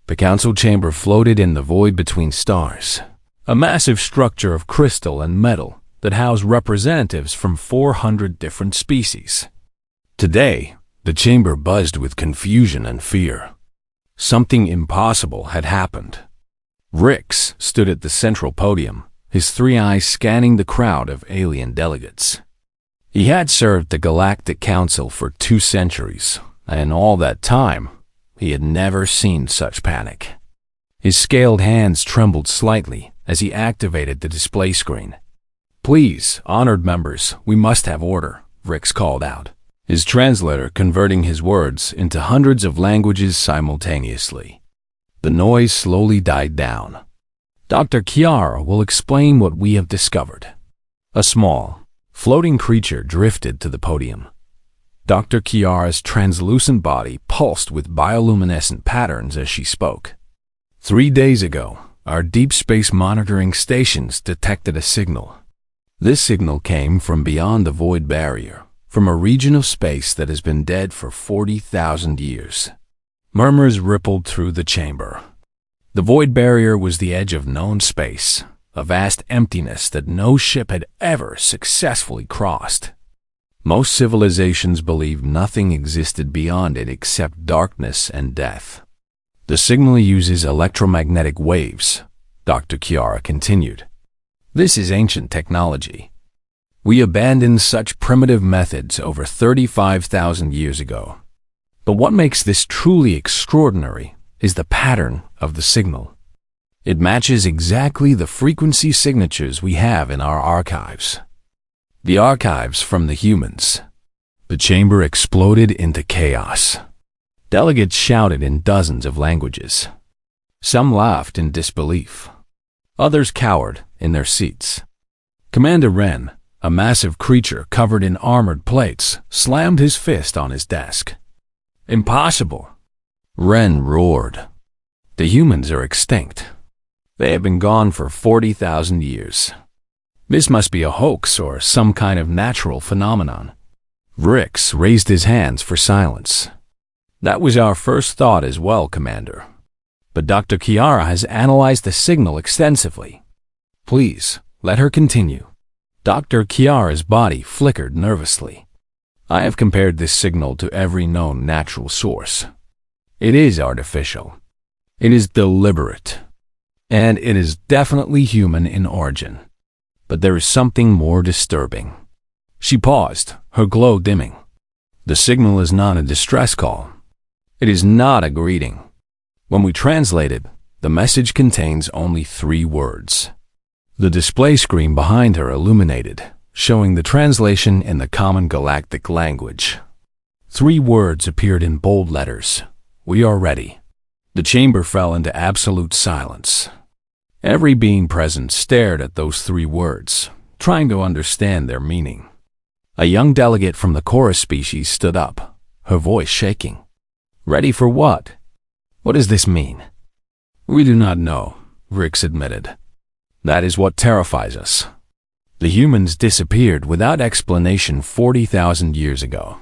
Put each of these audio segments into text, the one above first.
The council chamber floated in the void between stars, a massive structure of crystal and metal that housed representatives from 400 different species. Today, the chamber buzzed with confusion and fear. Something impossible had happened. Rix stood at the central podium, his three eyes scanning the crowd of alien delegates. He had served the Galactic Council for 2 centuries, and in all that time, he had never seen such panic. His scaled hands trembled slightly as he activated the display screen. "Please, honored members, we must have order," Rix called out, his translator converting his words into hundreds of languages simultaneously. The noise slowly died down. "Dr. Kiara will explain what we have discovered." A small, floating creature drifted to the podium. Dr. Kiara's translucent body pulsed with bioluminescent patterns as she spoke. 3 days ago, our deep space monitoring stations detected a signal. This signal came from beyond the void barrier, from a region of space that has been dead for 40,000 years. Murmurs rippled through the chamber. The void barrier was the edge of known space, a vast emptiness that no ship had ever successfully crossed. Most civilizations believed nothing existed beyond it except darkness and death. "The signal uses electromagnetic waves," Dr. Kiara continued. "This is ancient technology. We abandoned such primitive methods over 35,000 years ago. But what makes this truly extraordinary is the pattern of the signal. It matches exactly the frequency signatures we have in our archives. The archives from the humans." The chamber exploded into chaos. Delegates shouted in dozens of languages. Some laughed in disbelief. Others cowered in their seats. Commander Ren, a massive creature covered in armored plates, slammed his fist on his desk. "Impossible!" Ren roared. "The humans are extinct. They have been gone for 40,000 years. This must be a hoax or some kind of natural phenomenon." Rix raised his hands for silence. "That was our first thought as well, Commander. But Dr. Kiara has analyzed the signal extensively. Please, let her continue." Dr. Kiara's body flickered nervously. "I have compared this signal to every known natural source. It is artificial. It is deliberate. And it is definitely human in origin. But there is something more disturbing." She paused, her glow dimming. "The signal is not a distress call. It is not a greeting. When we translate it, the message contains only 3 words. The display screen behind her illuminated, showing the translation in the common galactic language. 3 words appeared in bold letters. "We are ready." The chamber fell into absolute silence. Every being present stared at those 3 words, trying to understand their meaning. A young delegate from the chorus species stood up, her voice shaking. "Ready for what? What does this mean?" "We do not know," Rix admitted. "That is what terrifies us. The humans disappeared without explanation 40,000 years ago.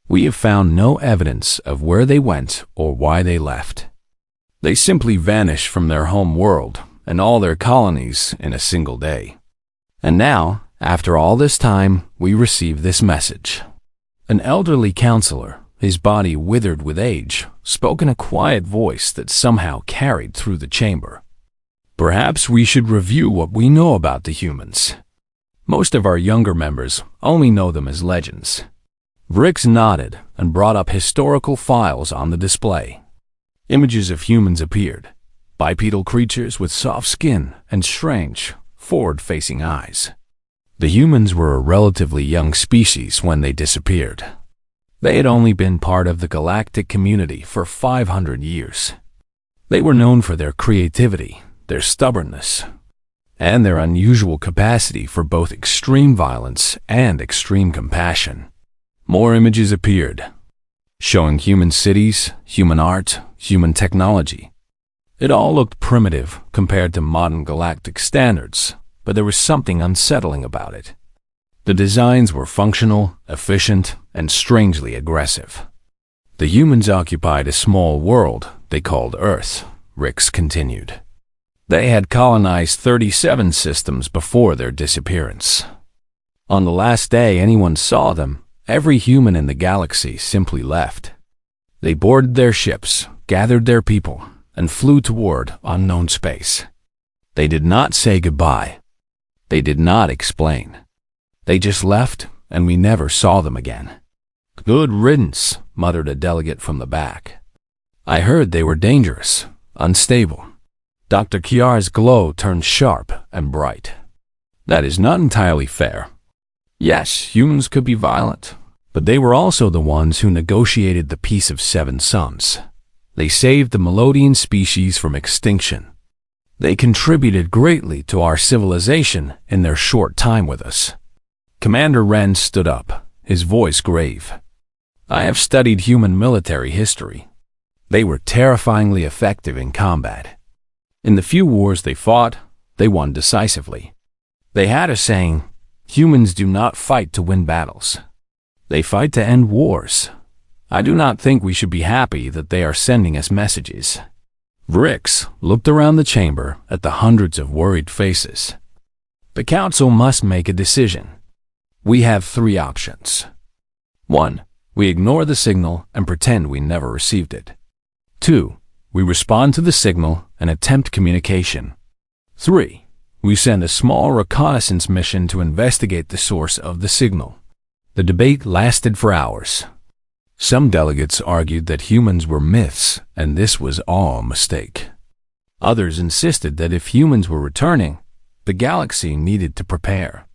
We have found no evidence of where they went or why they left. They simply vanished from their home world and all their colonies in a single day. And now, after all this time, we receive this message." An elderly counselor, his body withered with age, spoke in a quiet voice that somehow carried through the chamber. "Perhaps we should review what we know about the humans. Most of our younger members only know them as legends." Rix nodded and brought up historical files on the display. Images of humans appeared, bipedal creatures with soft skin and strange, forward-facing eyes. The humans were a relatively young species when they disappeared. They had only been part of the galactic community for 500 years. They were known for their creativity, their stubbornness, and their unusual capacity for both extreme violence and extreme compassion. More images appeared, showing human cities, human art, human technology. It all looked primitive compared to modern galactic standards, but there was something unsettling about it. The designs were functional, efficient, and strangely aggressive. The humans occupied a small world they called Earth, Rix continued. They had colonized 37 systems before their disappearance. On the last day anyone saw them, every human in the galaxy simply left. They boarded their ships, gathered their people, and flew toward unknown space. They did not say goodbye. They did not explain. They just left, and we never saw them again. Good riddance, muttered a delegate from the back. I heard they were dangerous, unstable. Dr. Kiar's glow turned sharp and bright. That is not entirely fair. Yes, humans could be violent, but they were also the ones who negotiated the Peace of Seven Suns. They saved the Melodian species from extinction. They contributed greatly to our civilization in their short time with us. Commander Wren stood up, his voice grave. I have studied human military history. They were terrifyingly effective in combat. In the few wars they fought, they won decisively. They had a saying, humans do not fight to win battles. They fight to end wars. I do not think we should be happy that they are sending us messages. Rix looked around the chamber at the hundreds of worried faces. The council must make a decision. We have 3 options. 1. We ignore the signal and pretend we never received it. 2. We respond to the signal and attempt communication. 3. We send a small reconnaissance mission to investigate the source of the signal. The debate lasted for hours. Some delegates argued that humans were myths and this was all a mistake. Others insisted that if humans were returning, the galaxy needed to prepare.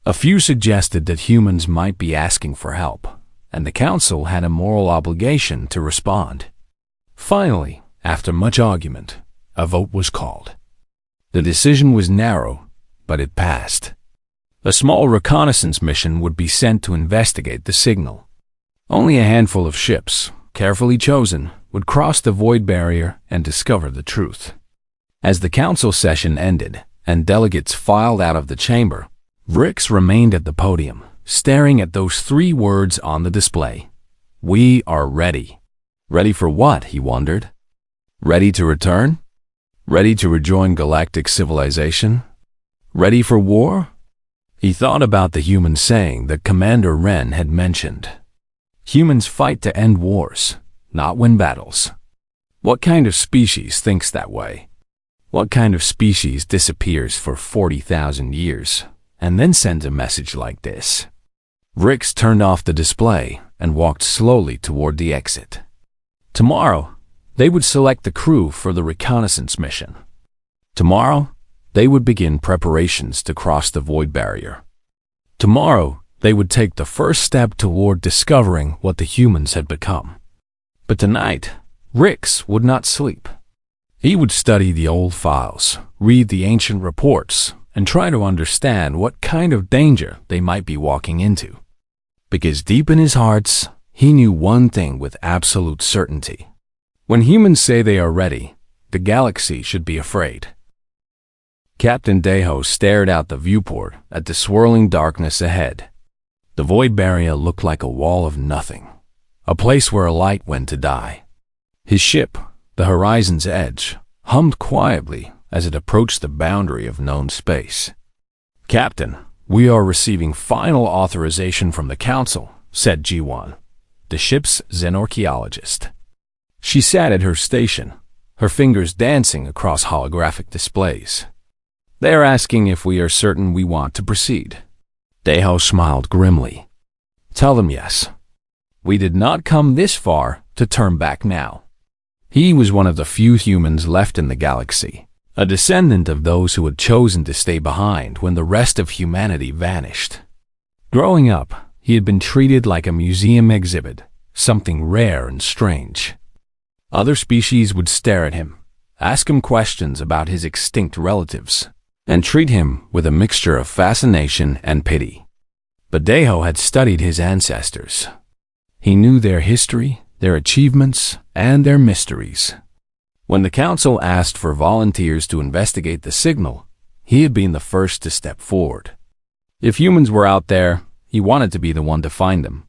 A few suggested that humans might be asking for help, and the council had a moral obligation to respond. Finally, after much argument, a vote was called. The decision was narrow, but it passed. A small reconnaissance mission would be sent to investigate the signal. Only a handful of ships, carefully chosen, would cross the void barrier and discover the truth. As the council session ended and delegates filed out of the chamber, Rix remained at the podium, staring at those 3 words on the display. We are ready. Ready for what, he wondered. Ready to return? Ready to rejoin galactic civilization? Ready for war? He thought about the human saying that Commander Wren had mentioned. Humans fight to end wars, not win battles. What kind of species thinks that way? What kind of species disappears for 40,000 years and then sends a message like this? Rix turned off the display and walked slowly toward the exit. Tomorrow, they would select the crew for the reconnaissance mission. Tomorrow, they would begin preparations to cross the void barrier. Tomorrow, they would take the first step toward discovering what the humans had become. But tonight, Rix would not sleep. He would study the old files, read the ancient reports, and try to understand what kind of danger they might be walking into. Because deep in his heart, he knew one thing with absolute certainty. When humans say they are ready, the galaxy should be afraid. Captain Deho stared out the viewport at the swirling darkness ahead. The void barrier looked like a wall of nothing, a place where a light went to die. His ship, the Horizon's Edge, hummed quietly as it approached the boundary of known space. Captain, we are receiving final authorization from the Council, said G1, the ship's xenorchaeologist. She sat at her station, her fingers dancing across holographic displays. They are asking if we are certain we want to proceed. Deho smiled grimly. Tell them yes. We did not come this far to turn back now. He was one of the few humans left in the galaxy, a descendant of those who had chosen to stay behind when the rest of humanity vanished. Growing up, he had been treated like a museum exhibit, something rare and strange. Other species would stare at him, ask him questions about his extinct relatives, and treat him with a mixture of fascination and pity. But Deho had studied his ancestors. He knew their history, their achievements, and their mysteries. When the Council asked for volunteers to investigate the signal, he had been the first to step forward. If humans were out there, he wanted to be the one to find them.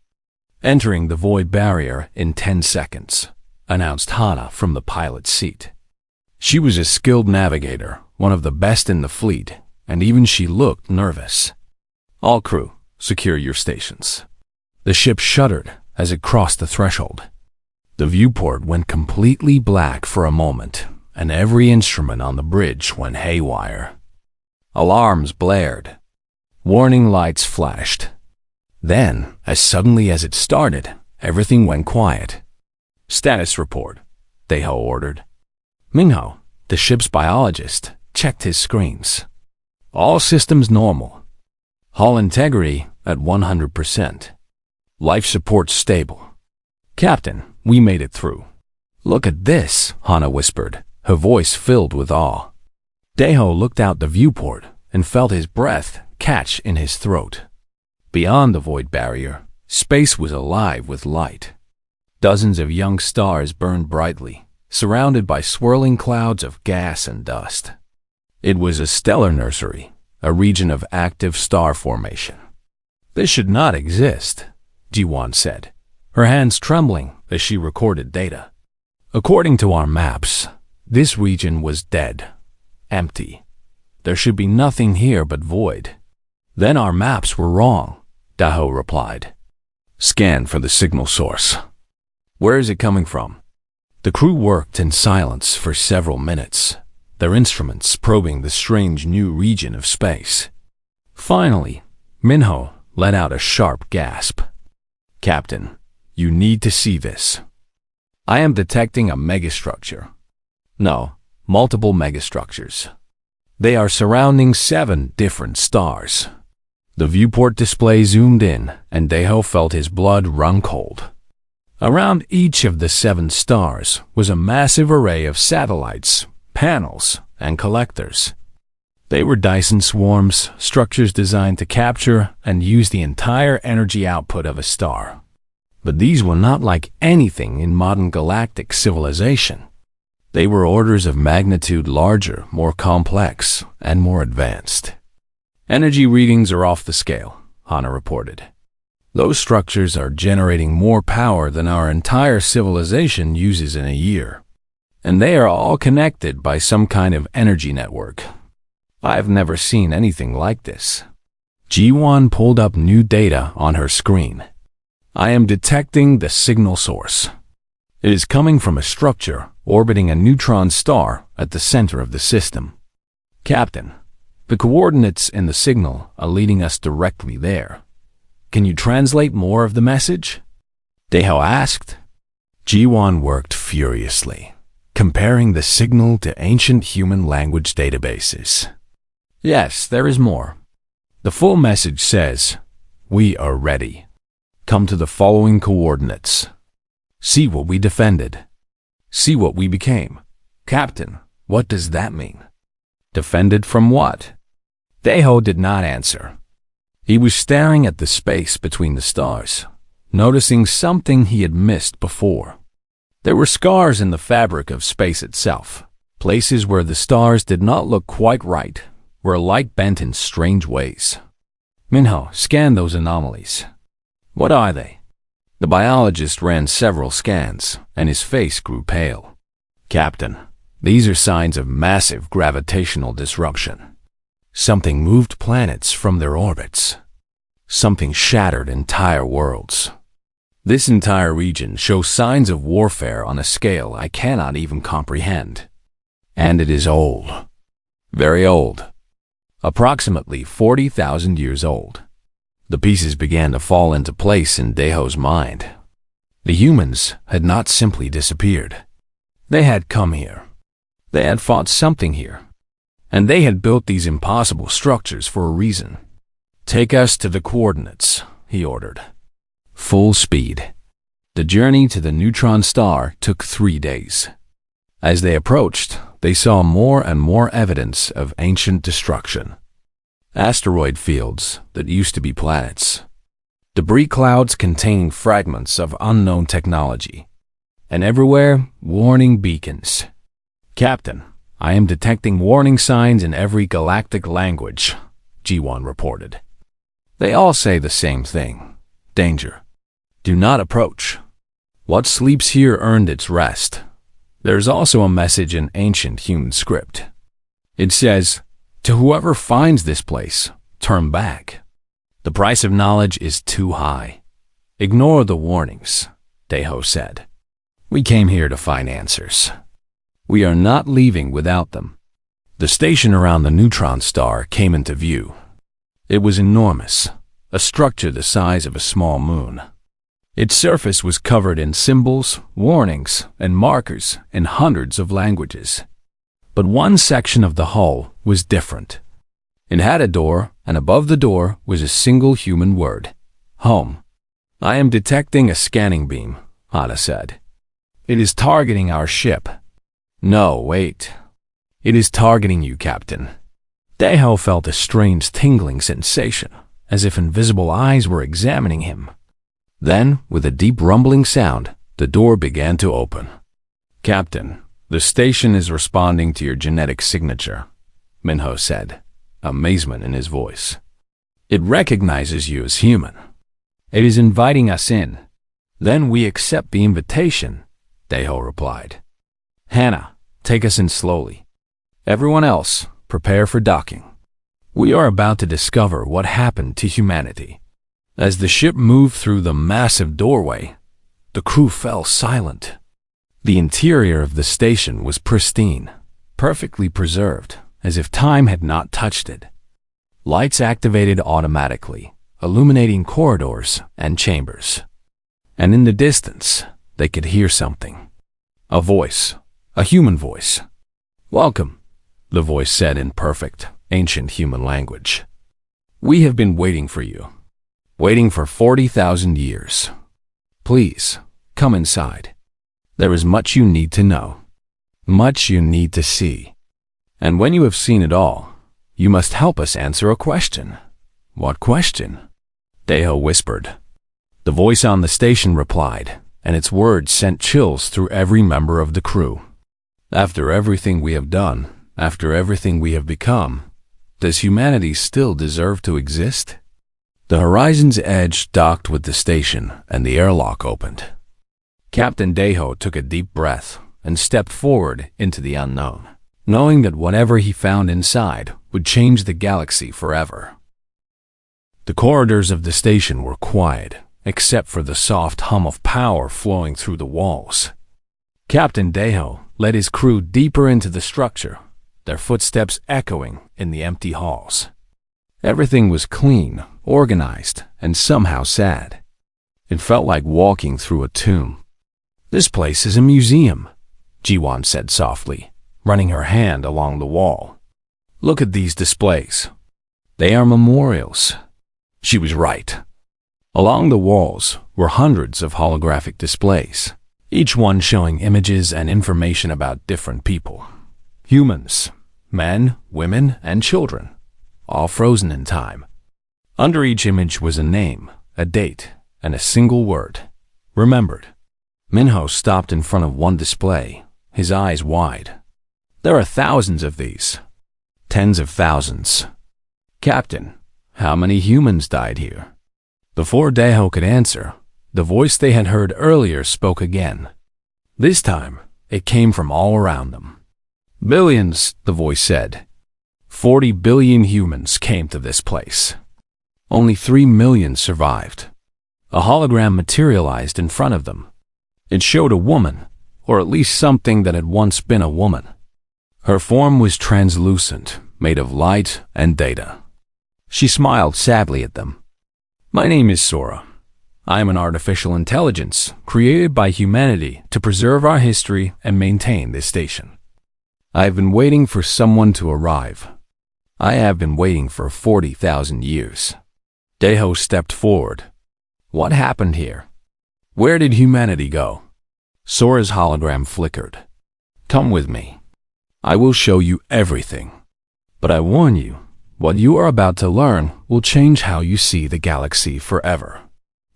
Entering the void barrier in 10 seconds, announced Hana from the pilot's seat. She was a skilled navigator, one of the best in the fleet, and even she looked nervous. "All crew, secure your stations." The ship shuddered as it crossed the threshold. The viewport went completely black for a moment, and every instrument on the bridge went haywire. Alarms blared. Warning lights flashed. Then, as suddenly as it started, everything went quiet. "Status report," Daeho ordered. Minho, the ship's biologist, checked his screens. All systems normal. Hull integrity at 100%. Life support stable. "Captain, we made it through." "Look at this," Hana whispered, her voice filled with awe. Daeho looked out the viewport and felt his breath catch in his throat. Beyond the void barrier, space was alive with light. Dozens of young stars burned brightly, surrounded by swirling clouds of gas and dust. It was a stellar nursery, a region of active star formation. "This should not exist," Ji-won said, her hands trembling as she recorded data. "According to our maps, this region was dead, empty. There should be nothing here but void." "Then our maps were wrong," Daeho replied. "Scan for the signal source." "Where is it coming from?" The crew worked in silence for several minutes, their instruments probing the strange new region of space. Finally, Minho let out a sharp gasp. "Captain, you need to see this. I am detecting a megastructure. No, multiple megastructures. They are surrounding 7 different stars." The viewport display zoomed in, and Daeho felt his blood run cold. Around each of the 7 stars was a massive array of satellites, panels, and collectors. They were Dyson swarms, structures designed to capture and use the entire energy output of a star. But these were not like anything in modern galactic civilization. They were orders of magnitude larger, more complex, and more advanced. "Energy readings are off the scale," Hana reported. "Those structures are generating more power than our entire civilization uses in a year. And they are all connected by some kind of energy network. I've never seen anything like this." Ji-won pulled up new data on her screen. "I am detecting the signal source. It is coming from a structure orbiting a neutron star at the center of the system. Captain, the coordinates in the signal are leading us directly there. Can you translate more of the message?" Daeho asked. Ji-won worked furiously, comparing the signal to ancient human language databases. "Yes, there is more. The full message says, 'We are ready. Come to the following coordinates. See what we defended. See what we became.' Captain, what does that mean?" "Defended from what?" Daeho did not answer. He was staring at the space between the stars, noticing something he had missed before. There were scars in the fabric of space itself, places where the stars did not look quite right, where light bent in strange ways. "Minho, scan those anomalies." "What are they?" The biologist ran several scans, and his face grew pale. "Captain, these are signs of massive gravitational disruption. Something moved planets from their orbits. Something shattered entire worlds. This entire region shows signs of warfare on a scale I cannot even comprehend. And it is old. Very old. Approximately 40,000 years old." The pieces began to fall into place in Daeho's mind. The humans had not simply disappeared. They had come here. They had fought something here. And they had built these impossible structures for a reason. "Take us to the coordinates," he ordered. Full speed. The journey to the neutron star took 3 days. As they approached, they saw more and more evidence of ancient destruction. Asteroid fields that used to be planets. Debris clouds containing fragments of unknown technology. And everywhere, warning beacons. "Captain, I am detecting warning signs in every galactic language," Ji-won reported. "They all say the same thing. Danger. Do not approach. What sleeps here earned its rest. There's also a message in ancient human script. It says, "To whoever finds this place, turn back. The price of knowledge is too high. Ignore the warnings," Deho said. "We came here to find answers. We are not leaving without them." The station around the neutron star came into view. It was enormous, a structure the size of a small moon. Its surface was covered in symbols, warnings, and markers in hundreds of languages. But one section of the hull was different. It had a door, and above the door was a single human word: home. "I am detecting a scanning beam," Ada said. "It is targeting our ship." "No, wait. It is targeting you, Captain." Deho felt a strange tingling sensation, as if invisible eyes were examining him. Then, with a deep rumbling sound, the door began to open. "Captain, the station is responding to your genetic signature," Minho said, amazement in his voice. "It recognizes you as human. It is inviting us in." "Then we accept the invitation," Deho replied. "Hannah, take us in slowly. Everyone else, prepare for docking. We are about to discover what happened to humanity." As the ship moved through the massive doorway, the crew fell silent. The interior of the station was pristine, perfectly preserved, as if time had not touched it. Lights activated automatically, illuminating corridors and chambers. And in the distance, they could hear something. A voice, a human voice. "Welcome," the voice said in perfect, ancient human language. "We have been waiting for you. Waiting for 40,000 years. Please, come inside. There is much you need to know. Much you need to see. And when you have seen it all, you must help us answer a question." "What question?" Deho whispered. The voice on the station replied, and its words sent chills through every member of the crew. "After everything we have done, after everything we have become, does humanity still deserve to exist?" The horizon's edge docked with the station, and the airlock opened. Captain Deho took a deep breath and stepped forward into the unknown, knowing that whatever he found inside would change the galaxy forever. The corridors of the station were quiet, except for the soft hum of power flowing through the walls. Captain Deho led his crew deeper into the structure, their footsteps echoing in the empty halls. Everything was clean, organized, and somehow sad. It felt like walking through a tomb. "This place is a museum," Jiwan said softly, running her hand along the wall. "Look at these displays. They are memorials." She was right. Along the walls were hundreds of holographic displays, each one showing images and information about different people. Humans, men, women, and children, all frozen in time. Under each image was a name, a date, and a single word: remembered. Minho stopped in front of one display, his eyes wide. "There are thousands of these. Tens of thousands. Captain, how many humans died here?" Before Deho could answer, the voice they had heard earlier spoke again. This time, it came from all around them. "Billions," the voice said. 40 billion humans came to this place. Only 3 million survived." A hologram materialized in front of them. It showed a woman, or at least something that had once been a woman. Her form was translucent, made of light and data. She smiled sadly at them. "My name is Sora. I am an artificial intelligence created by humanity to preserve our history and maintain this station. I have been waiting for someone to arrive. I have been waiting for 40,000 years." Deho stepped forward. "What happened here? Where did humanity go?" Sora's hologram flickered. "Come with me. I will show you everything. But I warn you, what you are about to learn will change how you see the galaxy forever."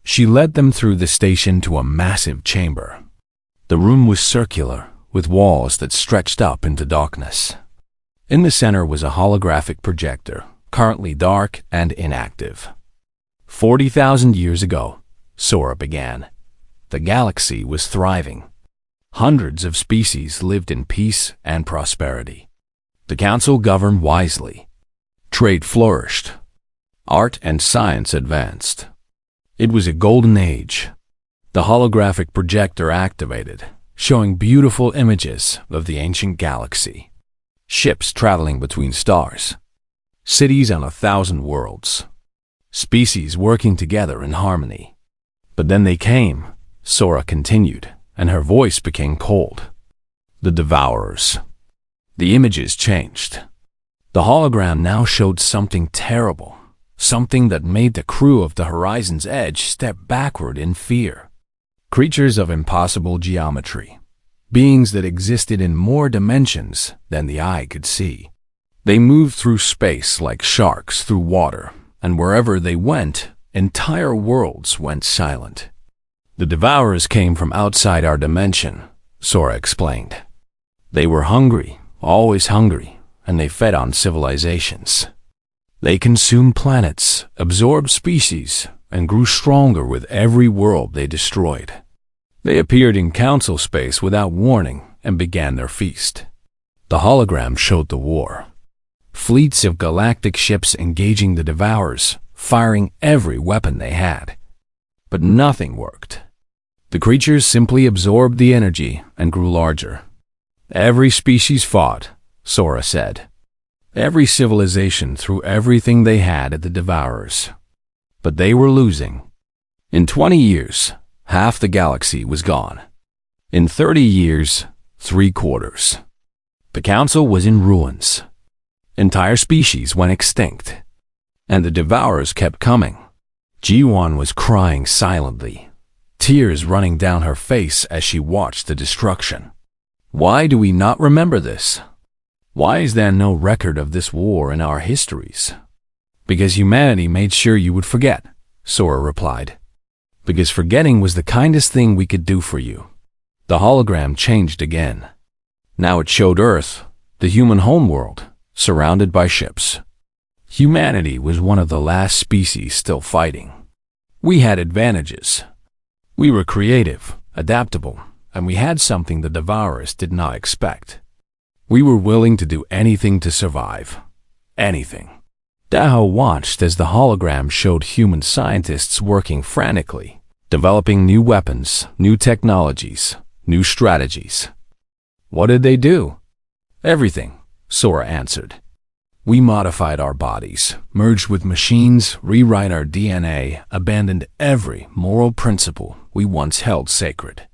She led them through the station to a massive chamber. The room was circular, with walls that stretched up into darkness. In the center was a holographic projector, currently dark and inactive. 40,000 years ago, Sora began. The galaxy was thriving. Hundreds of species lived in peace and prosperity. The council governed wisely. Trade flourished. Art and science advanced. It was a golden age. The holographic projector activated, showing beautiful images of the ancient galaxy. Ships traveling between stars. Cities on 1,000 worlds. Species working together in harmony. But then they came, Sora continued, and her voice became cold. The Devourers. The images changed. The hologram now showed something terrible, something that made the crew of the Horizon's Edge step backward in fear. Creatures of impossible geometry, beings that existed in more dimensions than the eye could see. They moved through space like sharks through water, and wherever they went, entire worlds went silent. The Devourers came from outside our dimension, Sora explained. They were hungry, always hungry, and they fed on civilizations. They consumed planets, absorbed species, and grew stronger with every world they destroyed. They appeared in council space without warning and began their feast. The hologram showed the war. Fleets of galactic ships engaging the Devourers, firing every weapon they had. But nothing worked. The creatures simply absorbed the energy and grew larger. Every species fought, Sora said. Every civilization threw everything they had at the Devourers. But they were losing. In 20 years, half the galaxy was gone. In 30 years, 3/4. The council was in ruins. Entire species went extinct. And the Devourers kept coming. G1 was crying silently, tears running down her face as she watched the destruction. Why do we not remember this? Why is there no record of this war in our histories? Because humanity made sure you would forget, Sora replied. Because forgetting was the kindest thing we could do for you. The hologram changed again. Now it showed Earth, the human homeworld, surrounded by ships. Humanity was one of the last species still fighting. We had advantages. We were creative, adaptable, and we had something the Devourers did not expect. We were willing to do anything to survive. Anything. Daho watched as the hologram showed human scientists working frantically, developing new weapons, new technologies, new strategies. What did they do? Everything, Sora answered. We modified our bodies, merged with machines, rewrite our DNA, abandoned every moral principle we once held sacred.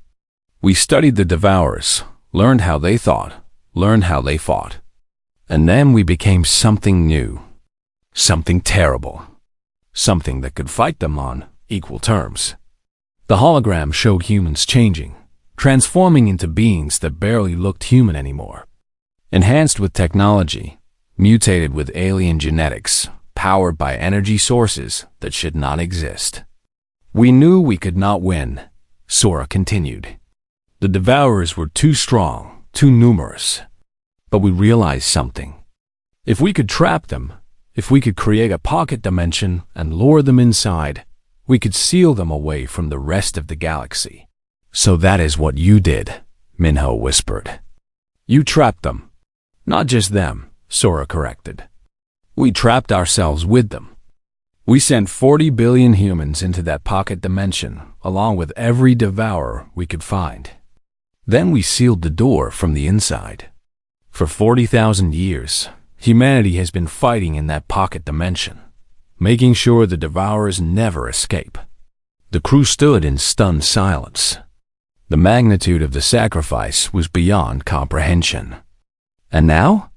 We studied the Devourers, learned how they thought, learned how they fought. And then we became something new. Something terrible. Something that could fight them on equal terms. The hologram showed humans changing, transforming into beings that barely looked human anymore. Enhanced with technology, mutated with alien genetics, powered by energy sources that should not exist. We knew we could not win, Sora continued. The Devourers were too strong, too numerous. But we realized something. If we could trap them, if we could create a pocket dimension and lure them inside, we could seal them away from the rest of the galaxy. So that is what you did, Minho whispered. You trapped them. Not just them, Sora corrected. We trapped ourselves with them. We sent 40 billion humans into that pocket dimension, along with every devourer we could find. Then we sealed the door from the inside. For 40,000 years, humanity has been fighting in that pocket dimension, making sure the Devourers never escape. The crew stood in stunned silence. The magnitude of the sacrifice was beyond comprehension. And now?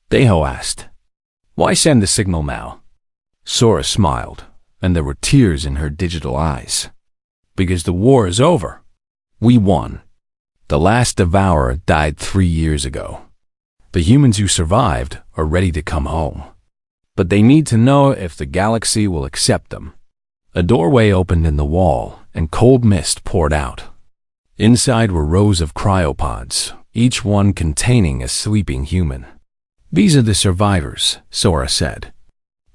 Daho asked. Why send the signal now? Sora smiled, and there were tears in her digital eyes. Because the war is over. We won. The last Devourer died 3 years ago. The humans who survived are ready to come home. But they need to know if the galaxy will accept them. A doorway opened in the wall, and cold mist poured out. Inside were rows of cryopods, each one containing a sleeping human. These are the survivors, Sora said.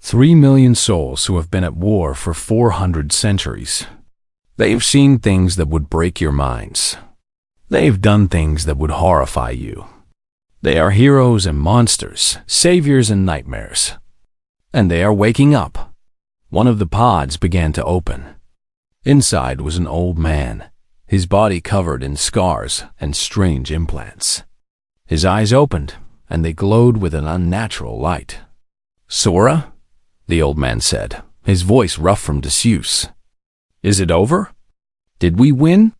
3 million souls who have been at war for 400 centuries. They've seen things that would break your minds. They've done things that would horrify you. They are heroes and monsters, saviors and nightmares. And they are waking up. One of the pods began to open. Inside was an old man, his body covered in scars and strange implants. His eyes opened, and they glowed with an unnatural light. "Sora?" the old man said, his voice rough from disuse. "Is it over? Did we win?"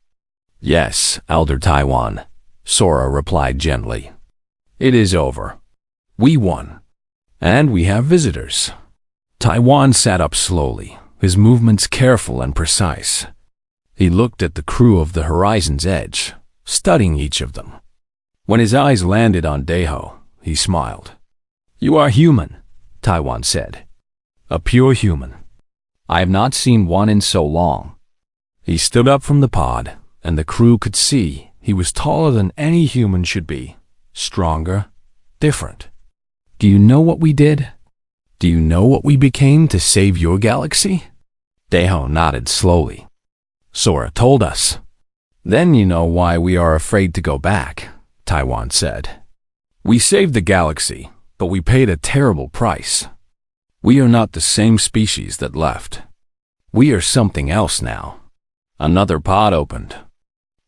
"Yes, Elder Taiwan," Sora replied gently. "It is over. We won. And we have visitors." Taiwan sat up slowly, his movements careful and precise. He looked at the crew of the Horizon's Edge, studying each of them. When his eyes landed on Deho, he smiled. "You are human," Taiwan said. "A pure human. I have not seen one in so long." He stood up from the pod, and the crew could see he was taller than any human should be, stronger, different. "Do you know what we did? Do you know what we became to save your galaxy?" Deho nodded slowly. "Sora told us." "Then you know why we are afraid to go back," Taiwan said. "We saved the galaxy, but we paid a terrible price. We are not the same species that left. We are something else now." Another pod opened.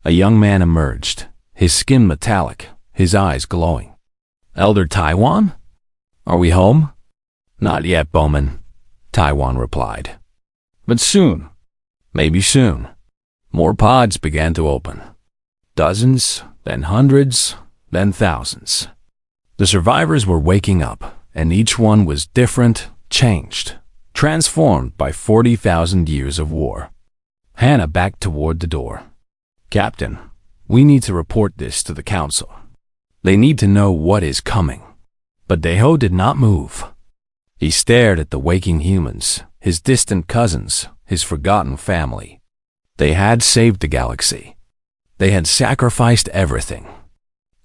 A young man emerged, his skin metallic, his eyes glowing. "Elder Taiwan? Are we home?" "Not yet, Bowman," Taiwan replied. "But soon. Maybe soon." More pods began to open. Dozens, then hundreds, then thousands. The survivors were waking up, and each one was different, changed, transformed by 40,000 years of war. Hannah backed toward the door. "Captain, we need to report this to the council. They need to know what is coming." But Deho did not move. He stared at the waking humans, his distant cousins, his forgotten family. They had saved the galaxy. They had sacrificed everything.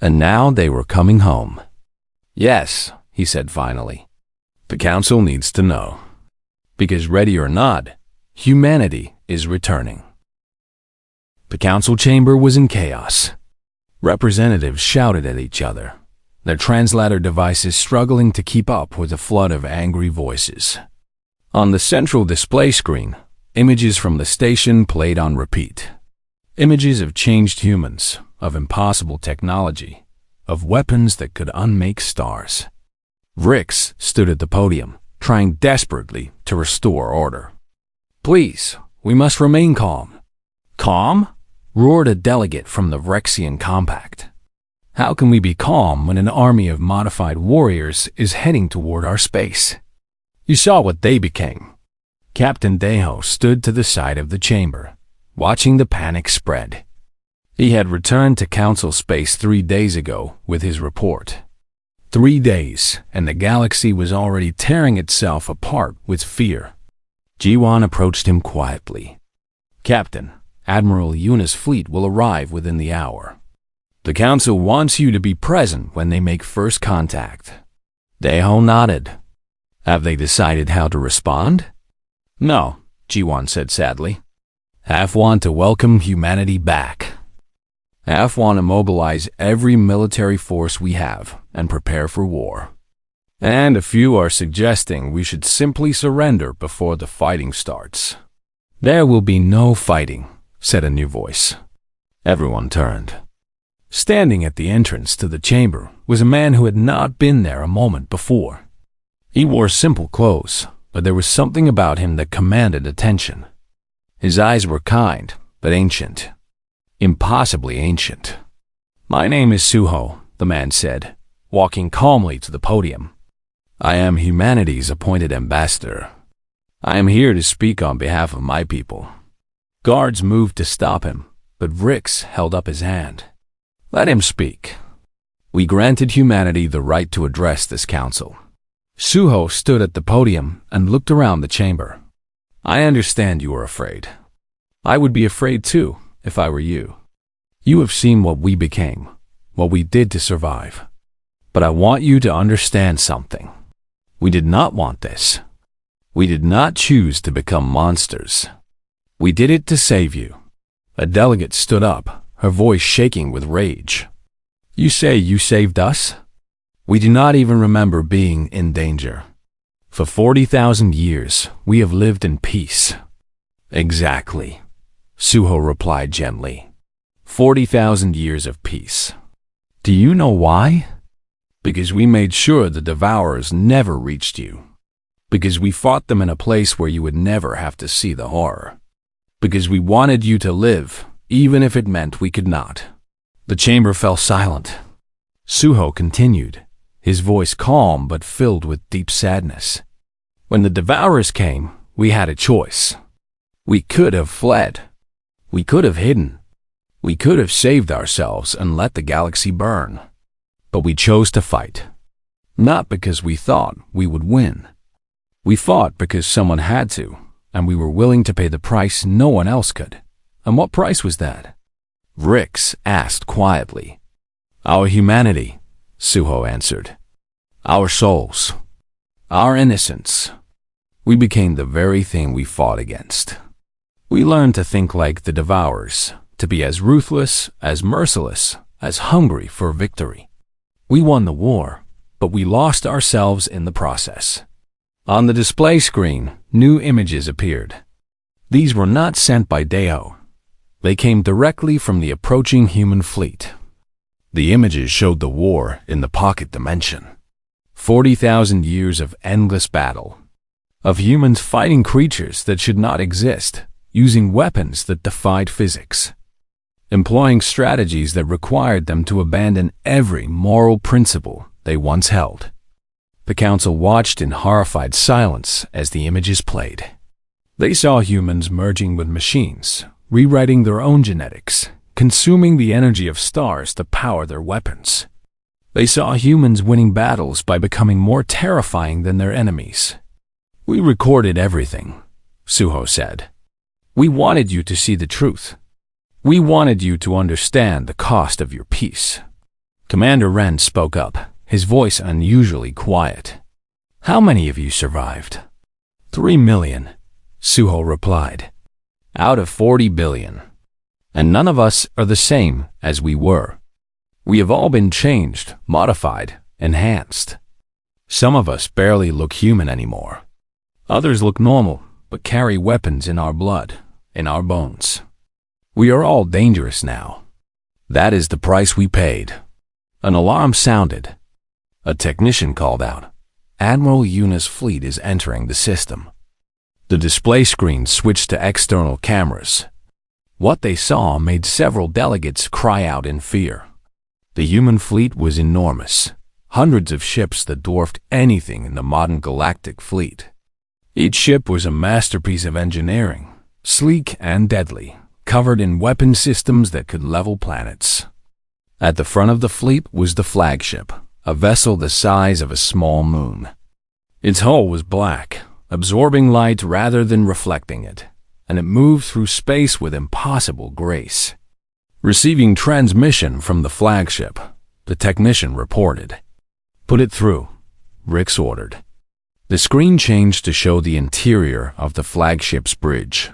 And now they were coming home. "Yes," he said finally. "The council needs to know. Because ready or not, humanity is returning." The council chamber was in chaos. Representatives shouted at each other, their translator devices struggling to keep up with the flood of angry voices. On the central display screen, images from the station played on repeat. Images of changed humans, of impossible technology, of weapons that could unmake stars. Rix stood at the podium, trying desperately to restore order. "Please, we must remain calm." "Calm?" roared a delegate from the Rexian Compact. "How can we be calm when an army of modified warriors is heading toward our space? You saw what they became." Captain Deho stood to the side of the chamber, watching the panic spread. He had returned to Council Space 3 days ago with his report. 3 days, and the galaxy was already tearing itself apart with fear. Jiwan approached him quietly. "Captain, Admiral Yuna's fleet will arrive within the hour. The Council wants you to be present when they make first contact." Deho nodded. "Have they decided how to respond?" "No," Jiwan said sadly. "Half want to welcome humanity back. Half want to mobilize every military force we have and prepare for war. And a few are suggesting we should simply surrender before the fighting starts." "There will be no fighting," said a new voice. Everyone turned. Standing at the entrance to the chamber was a man who had not been there a moment before. He wore simple clothes, but there was something about him that commanded attention. His eyes were kind, but ancient. Impossibly ancient. "My name is Suho," the man said, walking calmly to the podium. "I am humanity's appointed ambassador. I am here to speak on behalf of my people." Guards moved to stop him, but Rix held up his hand. "Let him speak. We granted humanity the right to address this council." Suho stood at the podium and looked around the chamber. "I understand you are afraid. I would be afraid too, if I were you. You have seen what we became, what we did to survive. But I want you to understand something. We did not want this. We did not choose to become monsters. We did it to save you." A delegate stood up, her voice shaking with rage. You say you saved us? We do not even remember being in danger. For 40,000 years, we have lived in peace. Exactly, Suho replied gently. 40,000 years of peace. Do you know why? Because we made sure the Devourers never reached you. Because we fought them in a place where you would never have to see the horror. Because we wanted you to live, even if it meant we could not. The chamber fell silent. Suho continued, his voice calm but filled with deep sadness. When the Devourers came, we had a choice. We could have fled. We could have hidden. We could have saved ourselves and let the galaxy burn. But we chose to fight. Not because we thought we would win. We fought because someone had to, and we were willing to pay the price no one else could. And what price was that? Rix asked quietly. Our humanity, Suho answered. Our souls. Our innocence. We became the very thing we fought against. We learned to think like the Devourers, to be as ruthless, as merciless, as hungry for victory. We won the war, but we lost ourselves in the process. On the display screen, new images appeared. These were not sent by Deo. They came directly from the approaching human fleet. The images showed the war in the pocket dimension. 40,000 years of endless battle. Of humans fighting creatures that should not exist, using weapons that defied physics. Employing strategies that required them to abandon every moral principle they once held. The council watched in horrified silence as the images played. They saw humans merging with machines, rewriting their own genetics, consuming the energy of stars to power their weapons. They saw humans winning battles by becoming more terrifying than their enemies. We recorded everything, Suho said. We wanted you to see the truth. We wanted you to understand the cost of your peace. Commander Ren spoke up, his voice unusually quiet. How many of you survived? 3 million, Suho replied. Out of 40 billion. And none of us are the same as we were. We have all been changed, modified, enhanced. Some of us barely look human anymore. Others look normal, but carry weapons in our blood, in our bones. We are all dangerous now. That is the price we paid. An alarm sounded. A technician called out. Admiral Yuna's fleet is entering the system. The display screen switched to external cameras. What they saw made several delegates cry out in fear. The human fleet was enormous. Hundreds of ships that dwarfed anything in the modern galactic fleet. Each ship was a masterpiece of engineering, sleek and deadly, covered in weapon systems that could level planets. At the front of the fleet was the flagship, a vessel the size of a small moon. Its hull was black, absorbing light rather than reflecting it, and it moved through space with impossible grace. Receiving transmission from the flagship, the technician reported. Put it through, Rix ordered. The screen changed to show the interior of the flagship's bridge.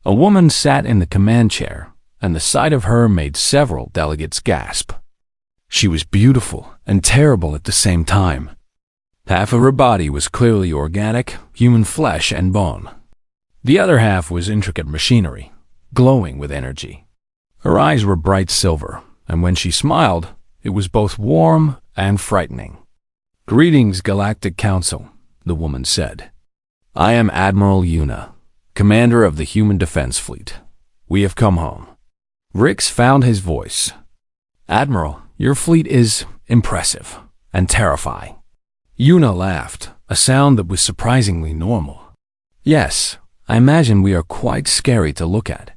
A woman sat in the command chair, and the sight of her made several delegates gasp. She was beautiful and terrible at the same time. Half of her body was clearly organic, human flesh and bone. The other half was intricate machinery, glowing with energy. Her eyes were bright silver, and when she smiled, it was both warm and frightening. Greetings, Galactic Council, the woman said. I am Admiral Yuna, commander of the Human Defense Fleet. We have come home. Rix found his voice. Admiral, your fleet is impressive and terrifying. Yuna laughed, a sound that was surprisingly normal. Yes, I imagine we are quite scary to look at.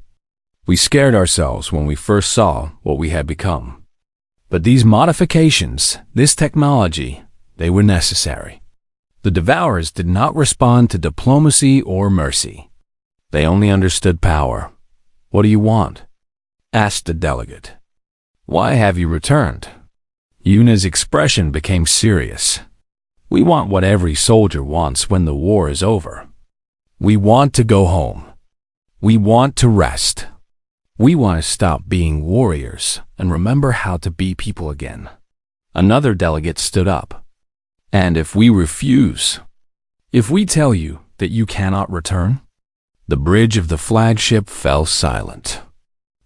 We scared ourselves when we first saw what we had become. But these modifications, this technology, they were necessary. The Devourers did not respond to diplomacy or mercy. They only understood power. What do you want? Asked the delegate. Why have you returned? Yuna's expression became serious. We want what every soldier wants when the war is over. We want to go home. We want to rest. We want to stop being warriors and remember how to be people again. Another delegate stood up. And if we refuse, if we tell you that you cannot return? The bridge of the flagship fell silent.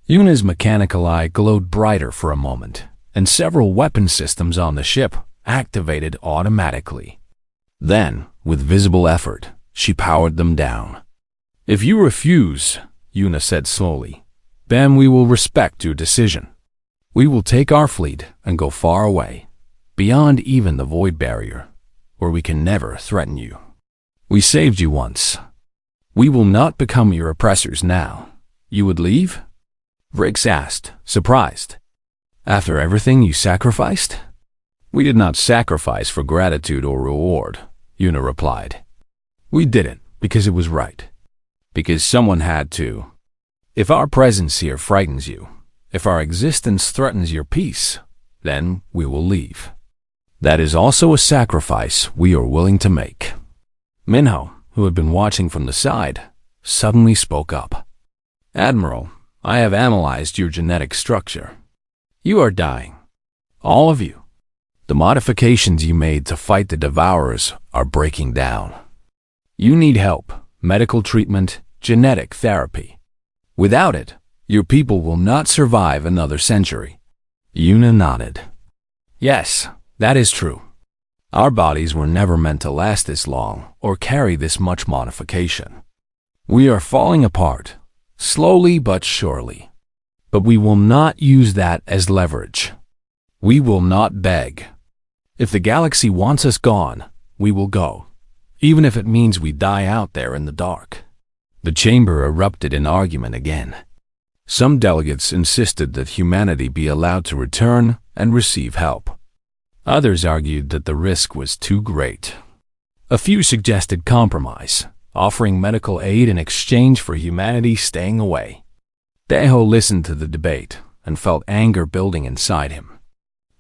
Yuna's mechanical eye glowed brighter for a moment, and several weapon systems on the ship activated automatically. Then, with visible effort, she powered them down. If you refuse, Yuna said slowly, then we will respect your decision. We will take our fleet and go far away, beyond even the void barrier, where we can never threaten you. We saved you once. We will not become your oppressors now. You would leave? Vrix asked, surprised. After everything you sacrificed? We did not sacrifice for gratitude or reward, Yuna replied. We did it because it was right. Because someone had to. If our presence here frightens you, if our existence threatens your peace, then we will leave. That is also a sacrifice we are willing to make. Minho, who had been watching from the side, suddenly spoke up. Admiral, I have analyzed your genetic structure. You are dying. All of you. The modifications you made to fight the Devourers are breaking down. You need help, medical treatment, genetic therapy. Without it, your people will not survive another century. Yuna nodded. Yes, that is true. Our bodies were never meant to last this long or carry this much modification. We are falling apart, slowly but surely. But we will not use that as leverage. We will not beg. If the galaxy wants us gone, we will go, even if it means we die out there in the dark. The chamber erupted in argument again. Some delegates insisted that humanity be allowed to return and receive help. Others argued that the risk was too great. A few suggested compromise, offering medical aid in exchange for humanity staying away. Deho listened to the debate and felt anger building inside him.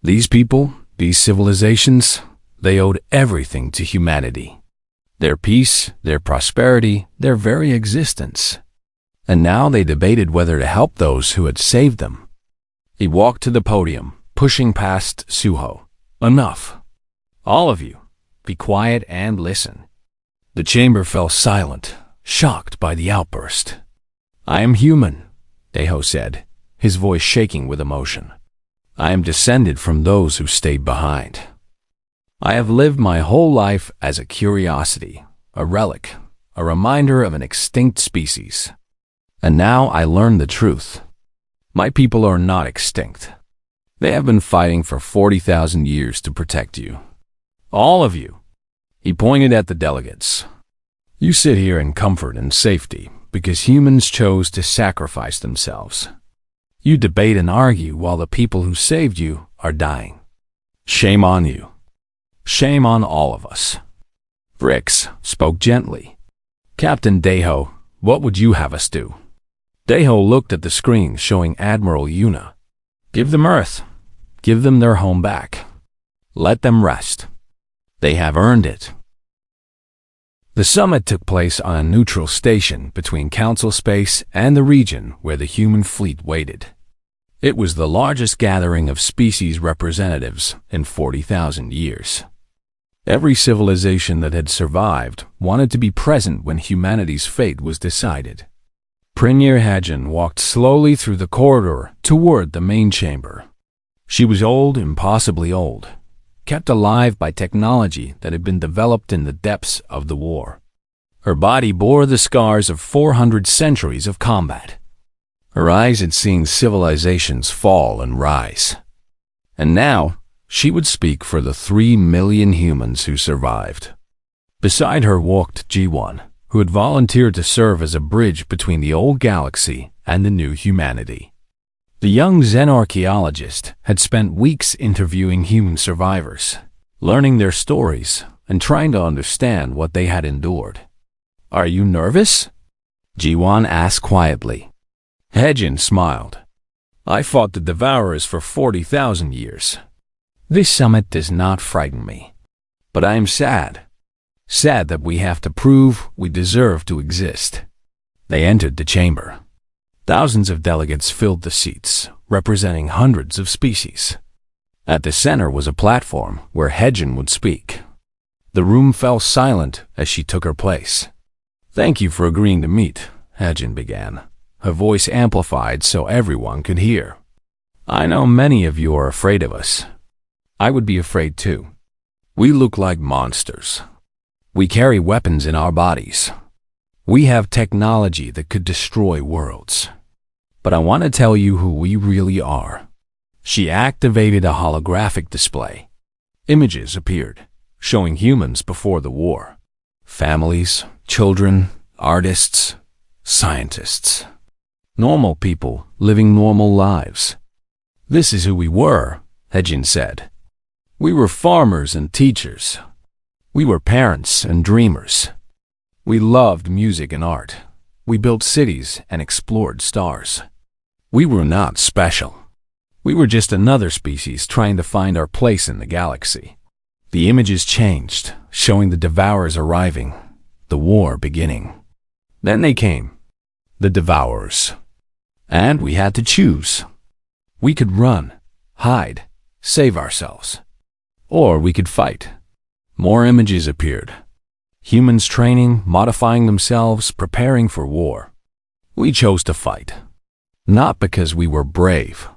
These people, these civilizations, they owed everything to humanity. Their peace, their prosperity, their very existence. And now they debated whether to help those who had saved them. He walked to the podium, pushing past Suho. Enough. All of you, be quiet and listen. The chamber fell silent, shocked by the outburst. I am human, Deho said, his voice shaking with emotion. I am descended from those who stayed behind. I have lived my whole life as a curiosity, a relic, a reminder of an extinct species. And now I learn the truth. My people are not extinct. They have been fighting for 40,000 years to protect you. All of you. He pointed at the delegates. You sit here in comfort and safety because humans chose to sacrifice themselves. You debate and argue while the people who saved you are dying. Shame on you. Shame on all of us. Vrix spoke gently. Captain Deho, what would you have us do? Deho looked at the screen showing Admiral Yuna. Give them Earth. Give them their home back. Let them rest. They have earned it. The summit took place on a neutral station between Council Space and the region where the human fleet waited. It was the largest gathering of species representatives in 40,000 years. Every civilization that had survived wanted to be present when humanity's fate was decided. Premier Hadjin walked slowly through the corridor toward the main chamber. She was old, impossibly old, kept alive by technology that had been developed in the depths of the war. Her body bore the scars of 400 centuries of combat. Her eyes had seen civilizations fall and rise. And now, she would speak for the 3 million humans who survived. Beside her walked G1, who had volunteered to serve as a bridge between the old galaxy and the new humanity. The young Zen archaeologist had spent weeks interviewing human survivors, learning their stories and trying to understand what they had endured. Are you nervous? G1 asked quietly. Hadjin smiled. I fought the Devourers for 40,000 years. This summit does not frighten me. But I am sad. Sad that we have to prove we deserve to exist. They entered the chamber. Thousands of delegates filled the seats, representing hundreds of species. At the center was a platform where Hedgen would speak. The room fell silent as she took her place. "Thank you for agreeing to meet," Hedgen began, her voice amplified so everyone could hear. "I know many of you are afraid of us. I would be afraid too. We look like monsters. We carry weapons in our bodies. We have technology that could destroy worlds. But I want to tell you who we really are." She activated a holographic display. Images appeared, showing humans before the war. Families, children, artists, scientists. Normal people living normal lives. "This is who we were," Hedgen said. "We were farmers and teachers. We were parents and dreamers. We loved music and art. We built cities and explored stars. We were not special. We were just another species trying to find our place in the galaxy." The images changed, showing the Devourers arriving, the war beginning. Then they came, the Devourers. And we had to choose. We could run, hide, save ourselves. Or we could fight. More images appeared. Humans training, modifying themselves, preparing for war. We chose to fight. Not because we were brave.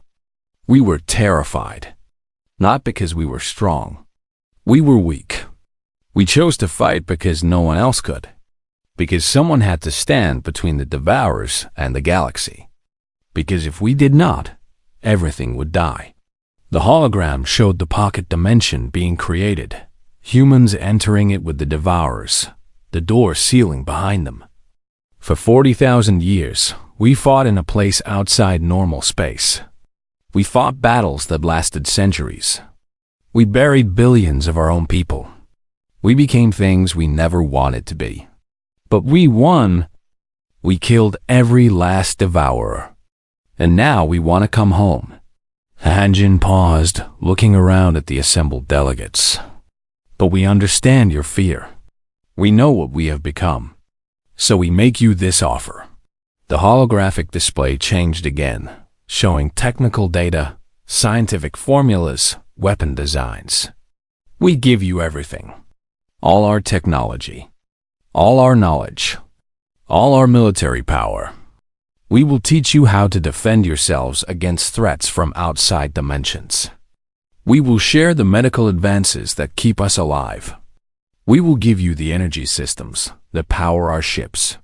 We were terrified. Not because we were strong. We were weak. We chose to fight because no one else could. Because someone had to stand between the Devourers and the galaxy. Because if we did not, everything would die. The hologram showed the pocket dimension being created, humans entering it with the Devourers, the door sealing behind them. For 40,000 years, we fought in a place outside normal space. We fought battles that lasted centuries. We buried billions of our own people. We became things we never wanted to be. But we won. We killed every last Devourer. And now we want to come home. Hedgen paused, looking around at the assembled delegates. "But we understand your fear. We know what we have become. So we make you this offer." The holographic display changed again, showing technical data, scientific formulas, weapon designs. "We give you everything. All our technology. All our knowledge. All our military power. We will teach you how to defend yourselves against threats from outside dimensions. We will share the medical advances that keep us alive. We will give you the energy systems that power our ships.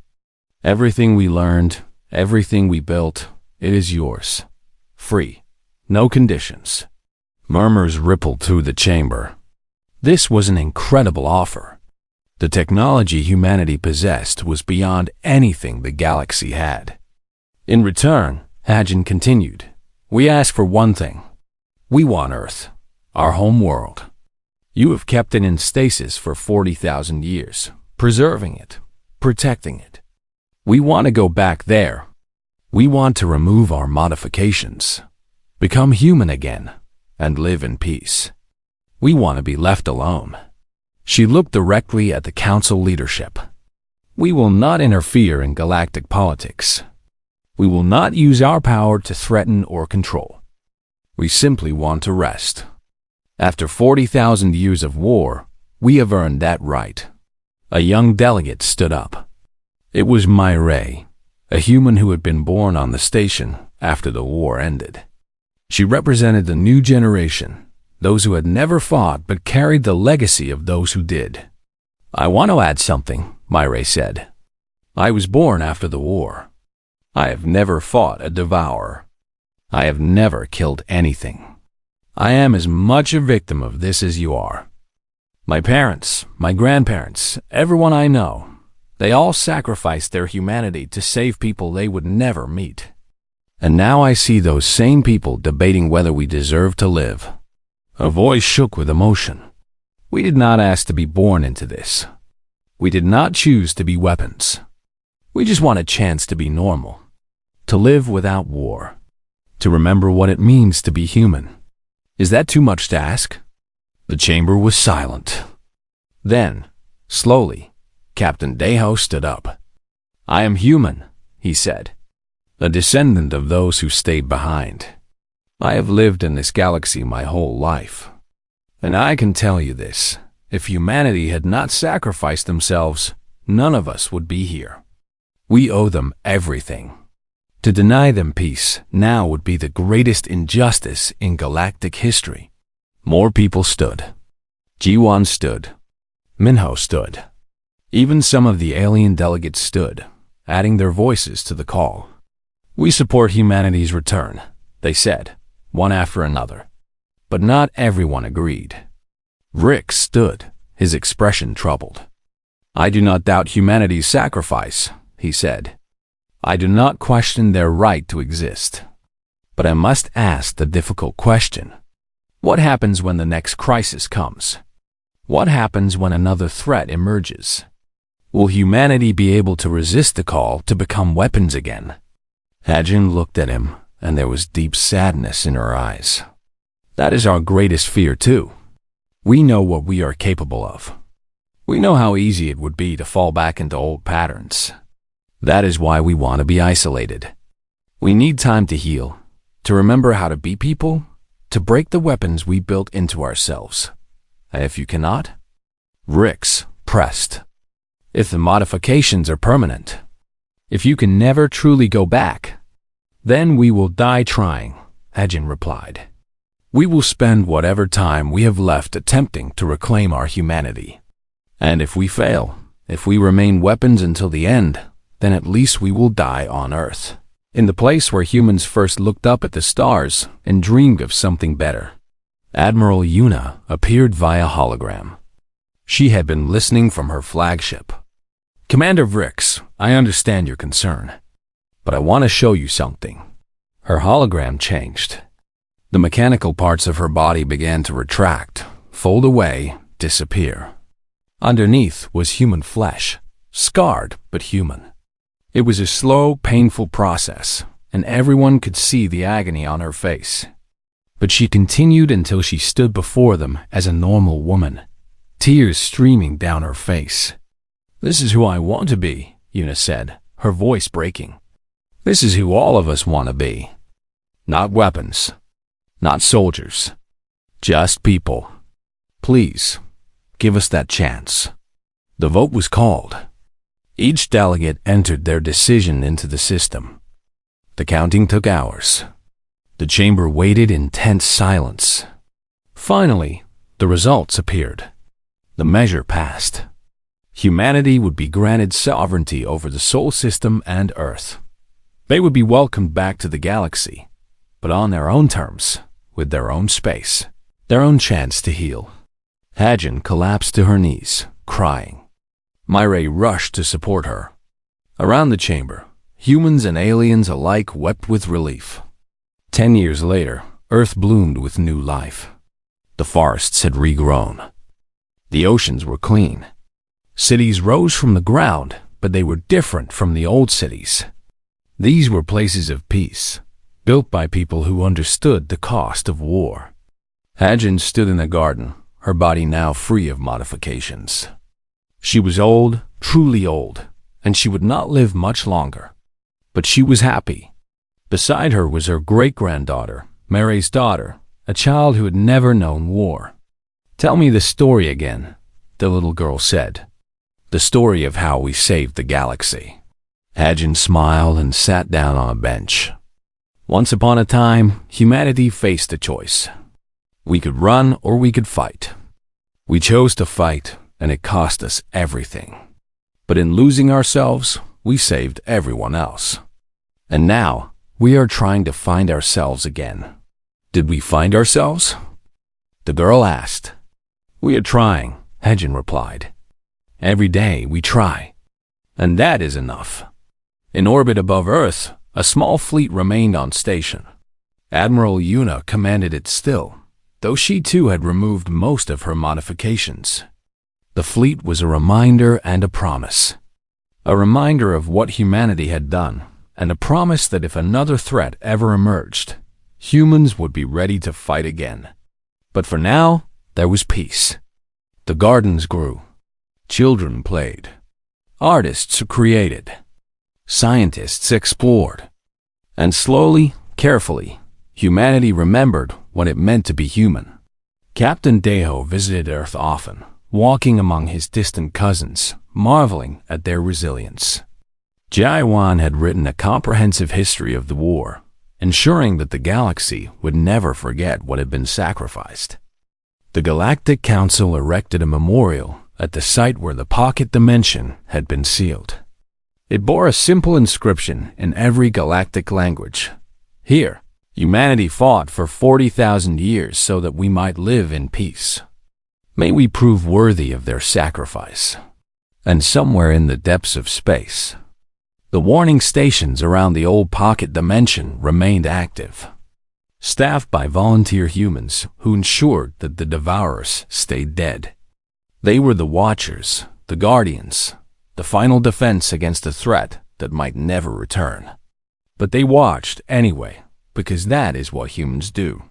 Everything we learned, everything we built, it is yours. Free. No conditions." Murmurs rippled through the chamber. This was an incredible offer. The technology humanity possessed was beyond anything the galaxy had. In return, Hedgen continued, "We ask for one thing. We want Earth, our home world. You have kept it in stasis for 40,000 years, preserving it, protecting it. We want to go back there. We want to remove our modifications, become human again, and live in peace. We want to be left alone." She looked directly at the council leadership. "We will not interfere in galactic politics. We will not use our power to threaten or control. We simply want to rest. After 40,000 years of war, we have earned that right." A young delegate stood up. It was Myray, a human who had been born on the station after the war ended. She represented the new generation, those who had never fought but carried the legacy of those who did. "I want to add something," Myray said. "I was born after the war. I have never fought a Devourer. I have never killed anything. I am as much a victim of this as you are. My parents, my grandparents, everyone I know, they all sacrificed their humanity to save people they would never meet. And now I see those same people debating whether we deserve to live." Her voice shook with emotion. "We did not ask to be born into this. We did not choose to be weapons. We just want a chance to be normal, to live without war, to remember what it means to be human. Is that too much to ask?" The chamber was silent. Then, slowly, Captain Deho stood up. "I am human," he said. a descendant of those who stayed behind. I have lived in this galaxy my whole life, and I can tell you this, if humanity had not sacrificed themselves, none of us would be here. We owe them everything. To deny them peace now would be the greatest injustice in galactic history. More people stood. Ji-Wan stood. Minho stood. Even some of the alien delegates stood, adding their voices to the call. We support humanity's return, they said, one after another. But not everyone agreed. Rick stood, his expression troubled. I do not doubt humanity's sacrifice, he said. I do not question their right to exist. But I must ask the difficult question. What happens when the next crisis comes? What happens when another threat emerges? Will humanity be able to resist the call to become weapons again? Hajin looked at him, and there was deep sadness in her eyes. That is our greatest fear, too. We know what we are capable of. We know how easy it would be to fall back into old patterns. That is why we want to be isolated. We need time to heal, to remember how to be people, to break the weapons we built into ourselves. If you cannot, Rix pressed. If the modifications are permanent, if you can never truly go back, then we will die trying, Hajin replied. We will spend whatever time we have left attempting to reclaim our humanity. And if we fail, if we remain weapons until the end, then at least we will die on Earth, in the place where humans first looked up at the stars and dreamed of something better. Admiral Yuna appeared via hologram. She had been listening from her flagship. Commander Vrix, I understand your concern, but I want to show you something. Her hologram changed. The mechanical parts of her body began to retract, fold away, disappear. Underneath was human flesh, scarred but human. It was a slow, painful process, and everyone could see the agony on her face. But she continued until she stood before them as a normal woman, tears streaming down her face. This is who I want to be, Yuna said, her voice breaking. This is who all of us want to be. Not weapons, not soldiers, just people. Please, give us that chance. The vote was called. Each delegate entered their decision into the system. The counting took hours. The chamber waited in tense silence. Finally, the results appeared. The measure passed. Humanity would be granted sovereignty over the Sol system and Earth. They would be welcomed back to the galaxy, but on their own terms, with their own space, their own chance to heal. Hajin collapsed to her knees, crying. Myre rushed to support her. Around the chamber, humans and aliens alike wept with relief. 10 years later, Earth bloomed with new life. The forests had regrown. The oceans were clean. Cities rose from the ground, but they were different from the old cities. These were places of peace, built by people who understood the cost of war. Hajin stood in the garden, her body now free of modifications. She was old, truly old, and she would not live much longer. But she was happy. Beside her was her great-granddaughter, Mary's daughter, a child who had never known war. Tell me the story again, the little girl said. The story of how we saved the galaxy. Hajin smiled and sat down on a bench. Once upon a time, humanity faced a choice. We could run or we could fight. We chose to fight, and it cost us everything. But in losing ourselves, we saved everyone else. And now, we are trying to find ourselves again. Did we find ourselves? The girl asked. We are trying, Hajin replied. Every day we try. And that is enough. In orbit above Earth, a small fleet remained on station. Admiral Yuna commanded it still, though she too had removed most of her modifications. The fleet was a reminder and a promise. A reminder of what humanity had done, and a promise that if another threat ever emerged, humans would be ready to fight again. But for now, there was peace. The gardens grew. Children played. Artists created. Scientists explored. And slowly, carefully, humanity remembered what it meant to be human. Captain Deho visited Earth often, walking among his distant cousins, marveling at their resilience. Jaiwan had written a comprehensive history of the war, ensuring that the galaxy would never forget what had been sacrificed. The Galactic Council erected a memorial at the site where the pocket dimension had been sealed. It bore a simple inscription in every galactic language. Here, humanity fought for 40,000 years so that we might live in peace. May we prove worthy of their sacrifice. And somewhere in the depths of space, the warning stations around the old pocket dimension remained active, staffed by volunteer humans who ensured that the devourers stayed dead. They were the Watchers, the Guardians, the final defense against a threat that might never return. But they watched anyway, because that is what humans do.